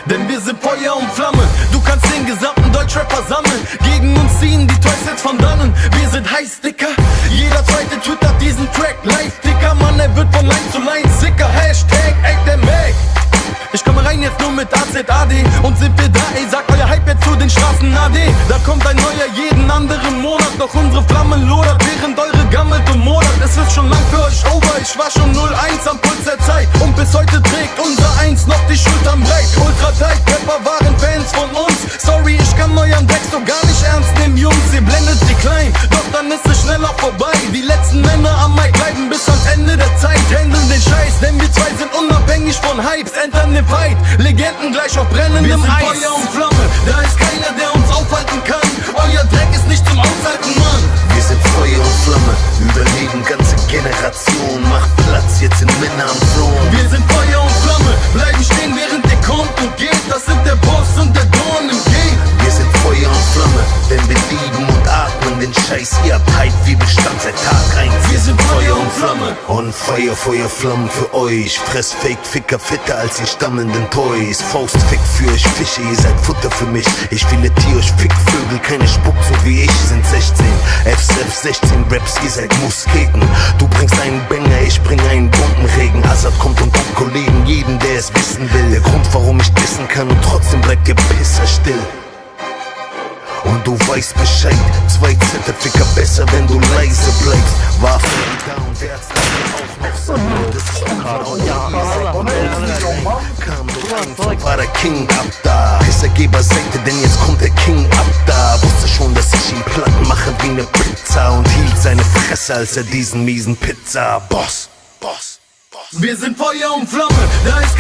denn wir sind Feuer und Flamme. Du kannst den gesamten Deutschrapper sammeln, gegen uns ziehen die Toys von dannen. Wir sind heiß, Dicker, jeder zweite twittert diesen Track. Live, Dicker, Mann, er wird von Line zu Line sicker. Hashtag #ActThenMac. Ich komme rein jetzt nur mit AZAD und sind wir da, ey, sagt euer Hype jetzt zu den Straßen AD. Da kommt ein neuer jeden anderen Monat, doch unsere Flammen lodert, während eure gammelt und modert. Es ist schon lang für euch over, ich war schon 01 am Puls der Zeit und bis heute trägt unser Eins noch die Schultern breit. Ultra tight, Rapper waren Fans von uns. Sorry, ich kann euren Text so gar nicht ernst nehmen, Jungs, ihr blendet die klein, doch dann ist es schneller vorbei. Die letzten Männer am Mic bleiben bis ans Ende der Zeit, handeln den Scheiß, denn wir zwei sind unabhängig von Hypes, entern den Fight, Legenden gleich auf brennendem Eis. Wir sind Feuer und Flamme, da ist keiner, der uns aufhalten kann. Euer Dreck ist nicht zum Aushalten, Mann. Wir sind Feuer und Flamme, überleben ganze Generationen. Macht Platz, jetzt sind Männer am Thron. Wir sind Feuer und Flamme, bleiben stehen, während ihr kommt und geht. Das sind der Boss und der Dorn im Gate. Wir sind Feuer und Flamme, denn wir lieben und atmen den Scheiß. Ihr habt Hype wie Bestand seit Tag 1. Wir sind Feuer und Flamme. Und Feuer, Feuer, Flammen für euch. Fress Fake, Ficker, fitter als die stammelnden Toys. Faustfick für euch Fische, ihr seid Futter für mich. Ich filetiere euch Fickvögel, keine Spuck so wie ich. Sind 16, FSF 16 Raps, ihr seid Musketen. Du bringst einen Banger, ich bring einen Bombenregen. Assad kommt und tut Kollegen, jeden, der es wissen will. Der Grund, warum ich dissen kann und trotzdem bleibt ihr Pisser still. Und du weißt Bescheid, 2 Ficker besser, wenn du leise bleibst. War für die da und der hat's dann auch noch so. Das ist kam so ein, war der King ab da. Pissergeberseite, denn jetzt kommt der King ab da. Wusste schon, dass ich ihn platt mache wie ne Pizza und hielt seine Fresse, als er diesen miesen Pizza-Boss. Wir sind Feuer und Flamme, da ist